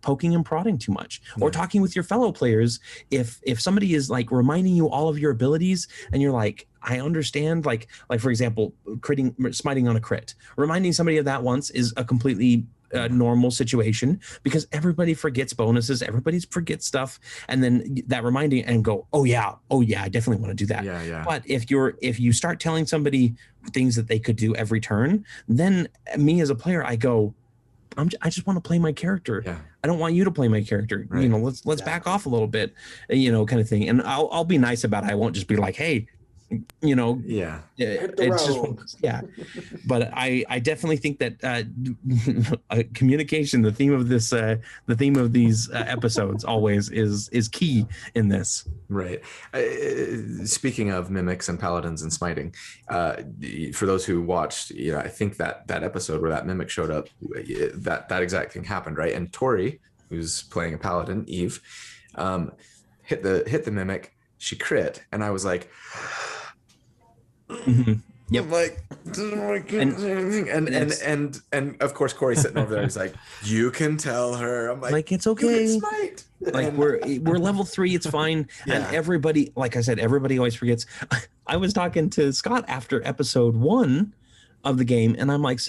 poking and prodding too much, or talking with your fellow players if somebody is like reminding you all of your abilities, and you're like, I understand, like for example, smiting on a crit. Reminding somebody of that once is a completely normal situation, because everybody forgets bonuses, everybody forgets stuff, and then that reminding and go, oh yeah, I definitely want to do that. But if you start telling somebody things that they could do every turn, then me as a player, I go, I just want to play my character. I don't want you to play my character. You know, let's back off a little bit, you know, kind of thing. And I'll be nice about it. I won't just be like, hey, you know, it's just, but I definitely think that communication, the theme of these episodes always is key in this. Right. Speaking of mimics and paladins and smiting, for those who watched, you know, I think that episode where that mimic showed up, that exact thing happened, right? And Tori, who's playing a paladin, Eve, hit the mimic. She crit, and I was like, Yep. I'm like, and of course Corey's sitting over there. He's like, you can tell her. I'm like it's okay. You can smite. Like we're level 3, it's fine. And everybody, like I said, everybody always forgets. I was talking to Scott after episode 1 of the game, and I'm like,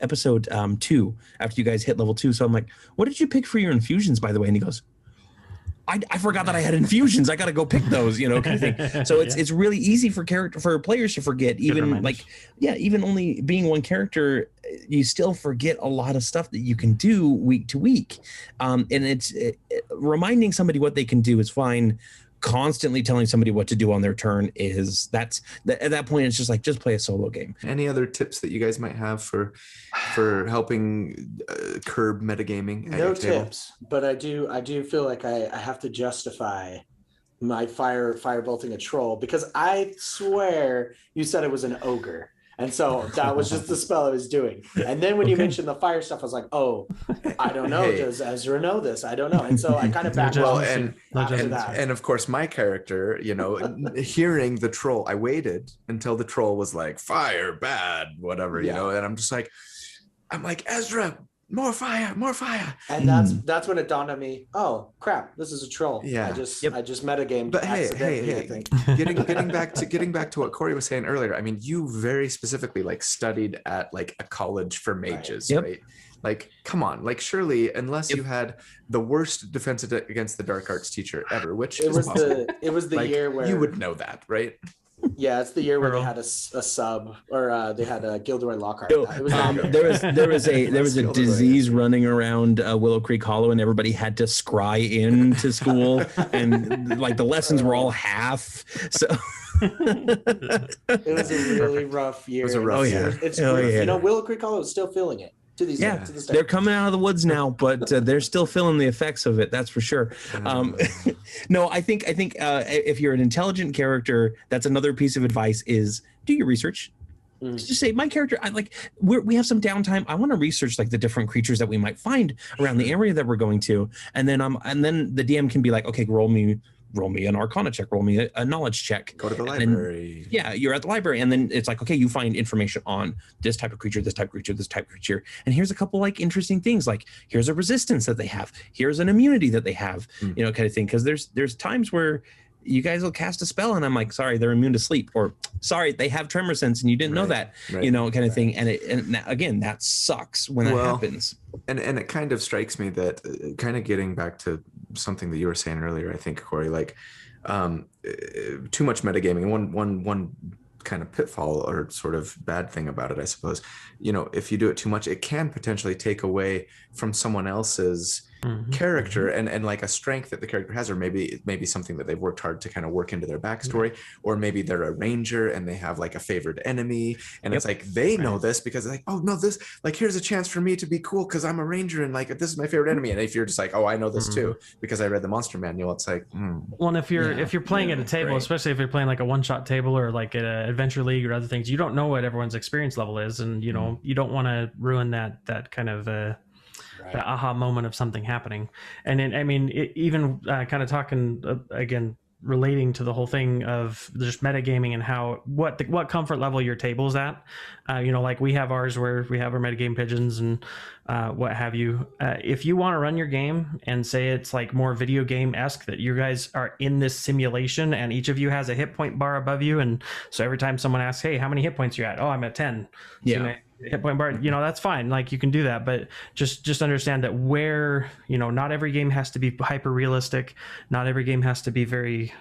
episode 2, after you guys hit level 2. So I'm like, what did you pick for your infusions, by the way? And he goes, I forgot that I had infusions. I got to go pick those, you know, kind of thing. So it's really easy for players to forget, even even only being one character, you still forget a lot of stuff that you can do week to week. And reminding somebody what they can do is fine. Constantly telling somebody what to do on their turn at that point, it's just play a solo game. Any other tips that you guys might have for helping curb metagaming? No tips, but I do feel like I have to justify my fire bolting a troll, because I swear you said it was an ogre. And so that was just the spell I was doing. And then when you mentioned the fire stuff, I was like, oh, I don't know. Hey. Does Ezra know this? I don't know. And so I kind of backed off. And of course, my character, you know, hearing the troll, I waited until the troll was like, fire, bad, whatever, you know, and I'm like, Ezra, more fire, more fire. And that's when it dawned on me. Oh crap! This is a troll. Yeah. I just metagamed. But accidentally, I hey, think. getting back to what Corey was saying earlier. I mean, you very specifically like studied at like a college for mages, right? Like, come on, like surely, unless you had the worst defense against the dark arts teacher ever, which it was the like, year where you would know that, right? Yeah, it's the year where they had a sub, or they had a Gilderoy Lockhart. So, It was there was a disease running around Willow Creek Hollow, and everybody had to scry into school, and like the lessons were all half. So it was a really rough year. It was a rough year. It's you know, Willow Creek Hollow is still feeling it to these days. To this day. They're coming out of the woods now, but they're still feeling the effects of it. That's for sure. No, I think if you're an intelligent character, that's another piece of advice: is do your research. Just say, my character, we have some downtime. I want to research like the different creatures that we might find around the area that we're going to, and then the DM can be like, okay, roll me an Arcana check, roll me a knowledge check. Go to the library. You're at the library, and then it's like, okay, you find information on this type of creature, this type of creature, this type of creature, and here's a couple like interesting things, like here's a resistance that they have, here's an immunity that they have, you know, kind of thing. Because there's times where you guys will cast a spell, and I'm like, sorry, they're immune to sleep, or sorry, they have tremor sense, and you didn't know that, you know, kind of thing. And again, that sucks when that happens. And it kind of strikes me that kind of getting back to something that you were saying earlier, I think, Corey, like too much metagaming. One kind of pitfall or sort of bad thing about it, I suppose, you know, if you do it too much, it can potentially take away from someone else's character and like a strength that the character has, or maybe something that they've worked hard to kind of work into their backstory, or maybe they're a ranger and they have like a favored enemy, and it's like they know this because they're like, oh no, this, like, here's a chance for me to be cool because I'm a ranger and like this is my favorite enemy. And if you're just like, oh, I know this too because I read the monster manual, it's like well, and if you're playing at a table, especially if you're playing like a one-shot table or like an adventure league or other things, you don't know what everyone's experience level is, and you know, you don't want to ruin that kind of the aha moment of something happening. And then, I mean, even kind of talking again, relating to the whole thing of just metagaming and how what comfort level your table's at. You know, like we have ours where we have our metagame pigeons and what have you. If you want to run your game and say it's like more video game-esque, that you guys are in this simulation and each of you has a hit point bar above you, and so every time someone asks, hey, how many hit points are you at? Oh, I'm at 10. So hit point bar, you know, that's fine, like you can do that, but just understand that where, you know, not every game has to be hyper realistic, not every game has to be very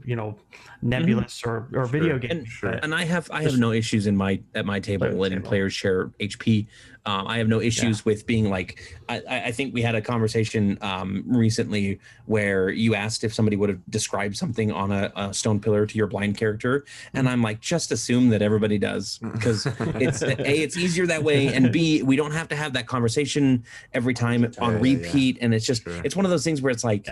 you know, nebulous or video game. And I have no issues at my table letting players share HP. I have no issues with being like, I think we had a conversation recently where you asked if somebody would have described something on a stone pillar to your blind character, and I'm like, just assume that everybody does, because it's A, it's easier that way, and B, we don't have to have that conversation every time on repeat. And it's just it's one of those things where it's like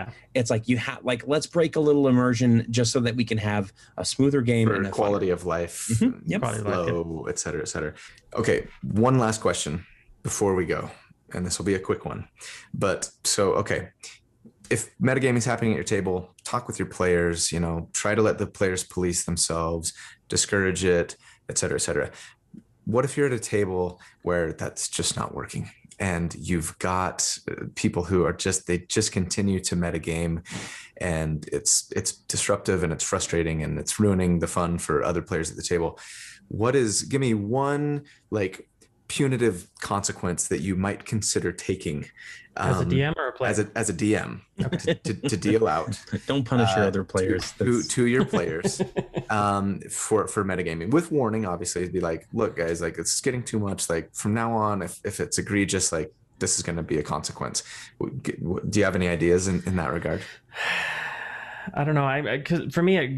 you have, like, let's break a little immersion just so that we can have a smoother game for and quality of life, flow, et cetera, et cetera. Okay, one last question before we go, and this will be a quick one. But so, okay, if metagaming is happening at your table, talk with your players, you know, try to let the players police themselves, discourage it, et cetera, et cetera. What if you're at a table where that's just not working, and you've got people who are they just continue to metagame, and it's disruptive and it's frustrating and it's ruining the fun for other players at the table? Give me one like punitive consequence that you might consider taking as a DM or a player? As a DM to deal out. Don't punish your other players to your players for metagaming, with warning, obviously. It'd be like, look guys, like it's getting too much, like from now on, if it's egregious, like this is going to be a consequence. Do you have any ideas in that regard? I don't know. Cause for me,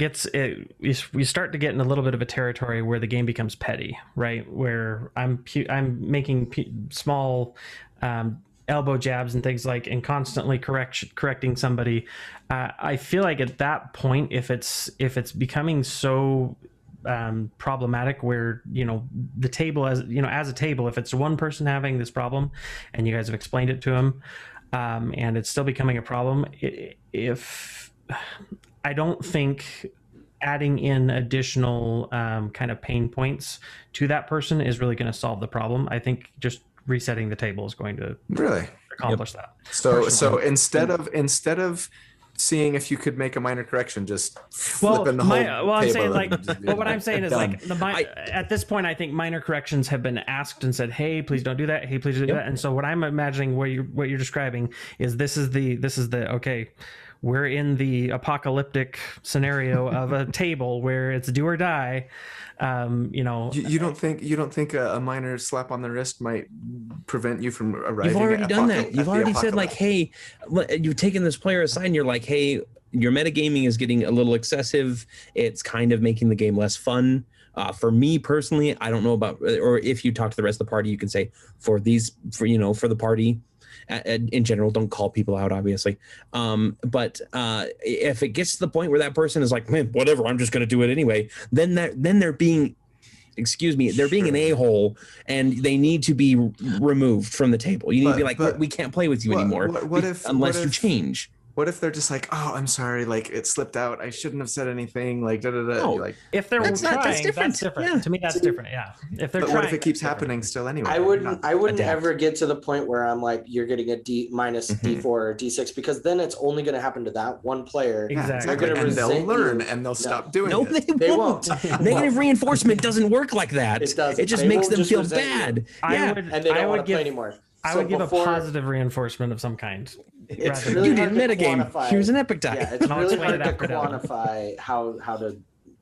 we start to get in a little bit of a territory where the game becomes petty, right? Where I'm making small elbow jabs and things like, and constantly correcting somebody. I feel like at that point, if it's becoming so problematic, where, you know, the table, as a table, if it's one person having this problem and you guys have explained it to him, and it's still becoming a problem, I don't think adding in additional kind of pain points to that person is really going to solve the problem. I think just resetting the table is going to Really accomplish that. So instead of seeing if you could make a minor correction, just flipping the whole table. I'm saying and what I'm saying is done. at this point, I think minor corrections have been asked and said, hey, please don't do that. Hey, please do that. And so what I'm imagining, what you're describing is this is the okay, we're in the apocalyptic scenario of a table where it's do or die. You don't think a minor slap on the wrist might prevent you from arriving? You've already done that. You've already said like, hey, you've taken this player aside and you're like, hey, your metagaming is getting a little excessive. It's kind of making the game less fun. For me personally, I don't know about, or if you talk to the rest of the party, you can say for the party. In general, don't call people out, obviously. But if it gets to the point where that person is like, man, whatever, I'm just going to do it anyway, then they're being, they're being an a-hole, and they need to be removed from the table. You need to be like, we can't play with you anymore unless you change. What if they're just like, oh, I'm sorry, like it slipped out. I shouldn't have said anything. Like, da da da. No, like, if they're trying, that's different. Yeah. To me, that's different. Yeah. If they're but trying, what if it keeps happening still anyway? I wouldn't ever get to the point where I'm like, you're getting a D minus D4 or D6, because then it's only going to happen to that one player. Exactly. And they'll learn and they'll stop doing it. No, they won't. Negative reinforcement doesn't work like that. It doesn't. It just They makes will them just feel resent bad. and they don't want to play anymore. I would give a positive reinforcement of some kind. It's rather really You hard didn't to metagame. quantify. Here's an epic die. Yeah, it's I'll really explain hard it to after that. quantify how to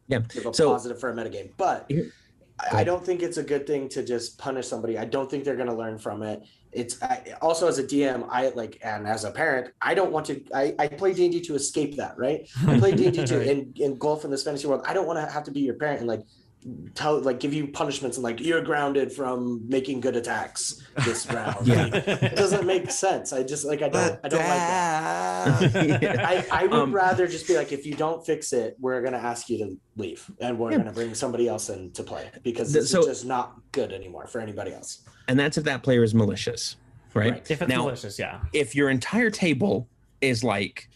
give a So- positive for a metagame. But I don't think it's a good thing to just punish somebody. I don't think they're going to learn from it. It's also, as a DM, and as a parent, I don't want to. I play D&D to escape that, right? I play D&D to engulf in this fantasy world. I don't want to have to be your parent and give you punishments and like, you're grounded from making good attacks this round. Yeah. Like, it doesn't make sense. I don't like that. I would rather just be like, if you don't fix it, we're gonna ask you to leave and we're gonna bring somebody else in to play, because this is just not good anymore for anybody else. And that's if that player is malicious, right? If it's malicious, yeah. If your entire table is like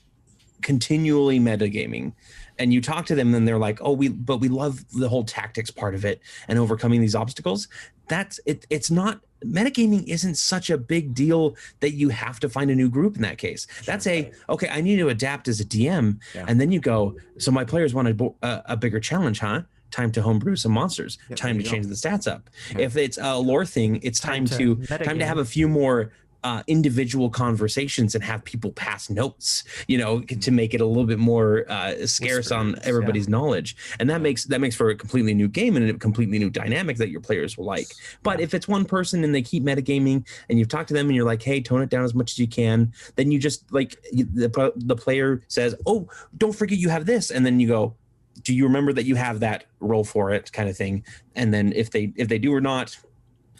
continually metagaming, and you talk to them and they're like, oh, we love the whole tactics part of it and overcoming these obstacles. That's it. It's not, metagaming isn't such a big deal that you have to find a new group in that case. That's okay, I need to adapt as a DM. Yeah. And then you go, so my players want a bigger challenge, huh? Time to homebrew some monsters. Time to change the stats up. Yeah. If it's a lore thing, it's time to have a few more individual conversations and have people pass notes, to make it a little bit more scarce on everybody's knowledge. And that makes for a completely new game and a completely new dynamic that your players will like. But if it's one person and they keep metagaming and you've talked to them and you're like, hey, tone it down as much as you can, then you just like the player says, oh, don't forget you have this. And then you go, do you remember that you have that? Roll for it, kind of thing. And then if they do or not,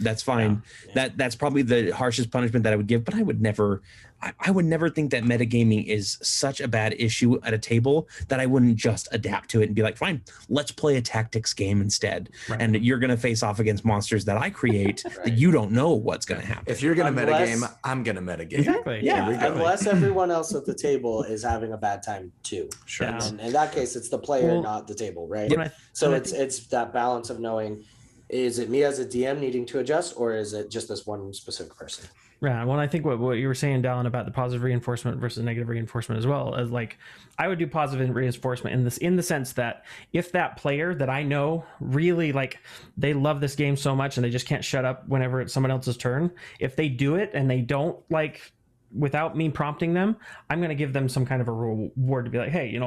that's fine. Yeah. That's probably the harshest punishment that I would give, but I would never think that metagaming is such a bad issue at a table that I wouldn't just adapt to it and be like, fine, let's play a tactics game instead. Right. And you're going to face off against monsters that I create that you don't know what's going to happen. If you're going to metagame, I'm going to metagame. Exactly. Yeah. Unless everyone else at the table is having a bad time too. Sure. And in that case, it's the player, not the table, right? So it's that balance of knowing, is it me as a DM needing to adjust, or is it just this one specific person? Yeah, well, I think what you were saying, Dallin, about the positive reinforcement versus negative reinforcement as well, as like, I would do positive reinforcement in the sense that if that player that I know really like, they love this game so much and they just can't shut up whenever it's someone else's turn, if they do it and they don't like, without me prompting them, I'm going to give them some kind of a reward to be like, hey,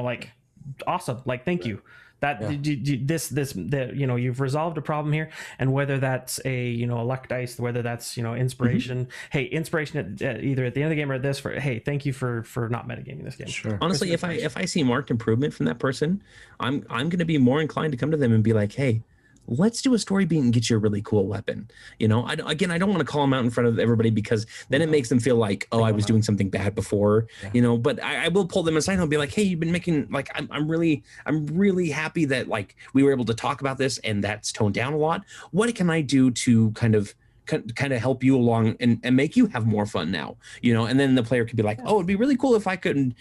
awesome, like, thank you. That you've resolved a problem here, and whether that's a luck dice, whether that's inspiration. Hey, inspiration at either at the end of the game or at this for hey, thank you for not metagaming this game. Sure. Honestly, if I see marked improvement from that person, I'm going to be more inclined to come to them and be like, hey, let's do a story beat and get you a really cool weapon. I don't want to call them out in front of everybody, because then it makes them feel like, oh, I was doing something bad before, but I will pull them aside and I'll be like, hey, you've been making, like, I'm really happy that like we were able to talk about this and that's toned down a lot. What can I do to kind of kind of help you along and make you have more fun now, you know. And then the player could be like, oh, it'd be really cool if I could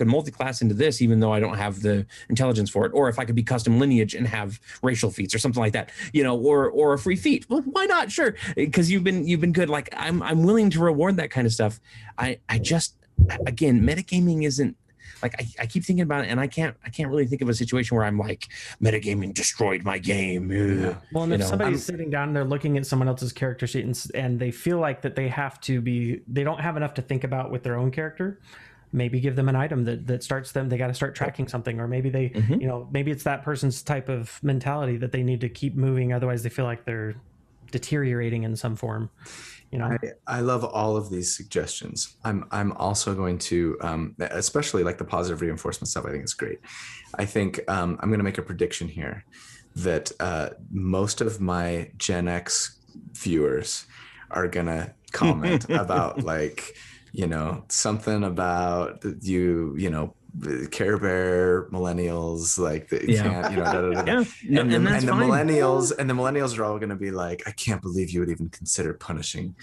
multi-class into this, even though I don't have the intelligence for it, or if I could be custom lineage and have racial feats or something like that, you know, or a free feat. Well, why not? Sure, because you've been good. Like I'm willing to reward that kind of stuff. I just, again, metagaming isn't like, I keep thinking about it, and I can't really think of a situation where I'm like, metagaming destroyed my game. Yeah. Well, and if somebody's sitting down and they're looking at someone else's character sheet and they feel like that they don't have enough to think about with their own character, maybe give them an item that starts them. They got to start tracking something, or maybe they, you know, maybe it's that person's type of mentality that they need to keep moving. Otherwise they feel like they're deteriorating in some form. You know, I love all of these suggestions. I'm also going to, especially like the positive reinforcement stuff. I think it's great. I think I'm going to make a prediction here that most of my Gen X viewers are going to comment about like, you know, something about you know, Care Bear millennials, like the can't, you know, and the millennials are all going to be like, I can't believe you would even consider punishing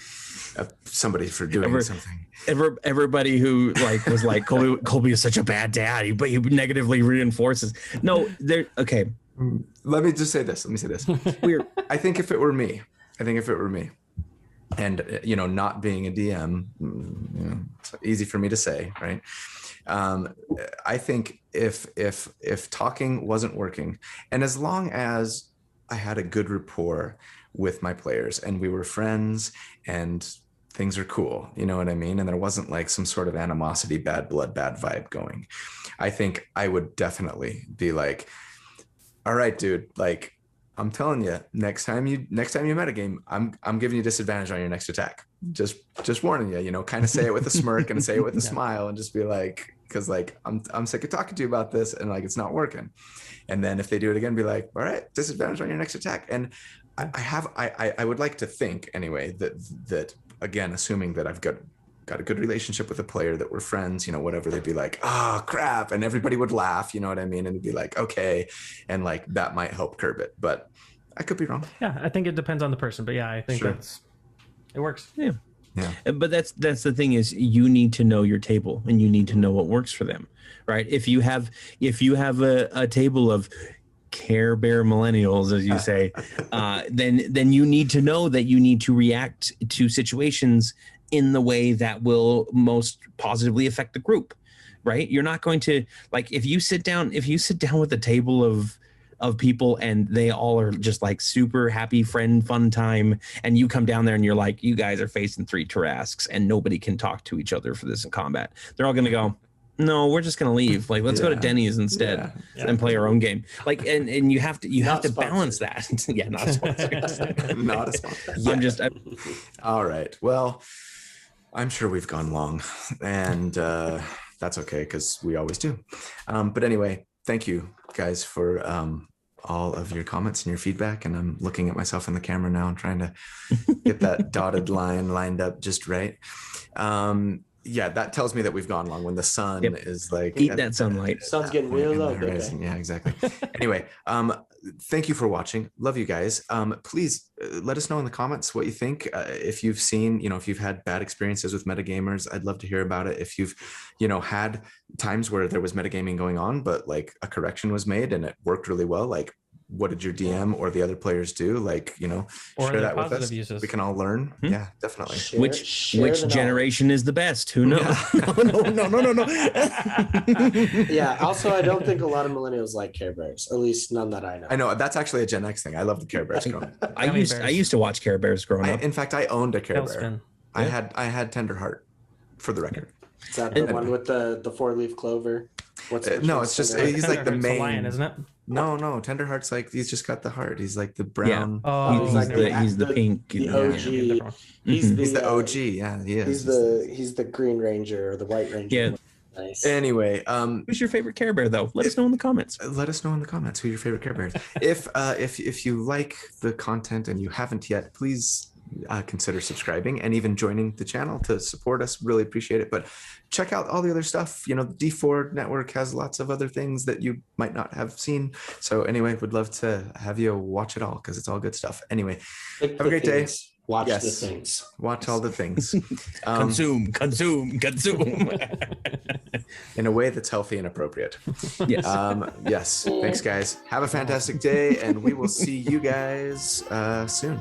somebody for doing something. Everybody who like was like, Colby is such a bad dad, but he negatively reinforces. No, they're okay. Let me say this. Weird. I think if it were me, and you know, not being a DM, you know, it's easy for me to say, right? I think if talking wasn't working, and as long as I had a good rapport with my players and we were friends and things are cool, you know what I mean? And there wasn't like some sort of animosity, bad blood, bad vibe going, I think I would definitely be like, all right, dude, like, I'm telling you, next time you metagame, I'm giving you disadvantage on your next attack. Just warning you, you know, kind of say it with a smirk and say it with a smile and just be like, because like I'm sick of talking to you about this and like it's not working. And then if they do it again, be like, all right, disadvantage on your next attack. And I would like to think anyway that again, assuming that I've got a good relationship with a player, that we're friends, you know, whatever, they'd be like, oh crap, and everybody would laugh, you know what I mean, and it'd be like, okay, and like that might help curb it, but I could be wrong. Yeah, I think it depends on the person, but yeah, I think it works. Yeah. But that's the thing, is you need to know your table and you need to know what works for them, right? If you have a table of Care Bear millennials, as you say, then you need to know that you need to react to situations in the way that will most positively affect the group, right? You're not going to, like, if you sit down with a table of people and they all are just like super happy friend fun time, and you come down there and you're like, you guys are facing 3 Tarrasques and nobody can talk to each other for this in combat, they're all going to go, no, we're just going to leave. Like, let's go to Denny's instead and play our own game. Like, and you have to balance that. Yeah, not a sponsor. Not a sponsor. All right. Well, I'm sure we've gone long, and that's okay because we always do. But anyway, thank you guys for all of your comments and your feedback. And I'm looking at myself in the camera now and trying to get that dotted line lined up just right. Yeah, that tells me that we've gone long when the sun is like, eat that sunlight. Sun's getting real low. Yeah, exactly. Anyway, thank you for watching. Love you guys. Please let us know in the comments what you think. If you've seen, you know, if you've had bad experiences with metagamers, I'd love to hear about it. If you've, you know, had times where there was metagaming going on, but like a correction was made and it worked really well, like, what did your DM or the other players do? Like, you know, or share that with us. Uses. We can all learn. Yeah, definitely. Which generation is the best? Who knows? No. Yeah. Also, I don't think a lot of millennials like Care Bears. At least none that I know. I know that's actually a Gen X thing. I love the Care Bears growing up. I used to watch Care Bears growing up. In fact, I owned a Care Bear. I had Tender Heart, for the record. Is that the one with the 4-leaf clover? No, it's just he's like the main lion, isn't it? No, Tenderheart's like, he's just got the heart. He's like the brown. Yeah. Oh, he's the pink. The OG. Yeah. He's the OG. Yeah, he is. He's the Green Ranger or the White Ranger. Yeah. Nice. Anyway, who's your favorite Care Bear though? Let us know in the comments. Let us know in the comments who your favorite Care Bear is. If you like the content and you haven't yet, please consider subscribing and even joining the channel to support us. Really appreciate it. But check out all the other stuff. You know, the D4 network has lots of other things that you might not have seen. So anyway, would love to have you watch it all because it's all good stuff. Anyway, have a great day. Watch Yes. the things. Watch all the things. Consume. In a way that's healthy and appropriate. Yes. Yes. Thanks, guys. Have a fantastic day, and we will see you guys soon.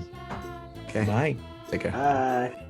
Okay. Bye. Take care. Bye.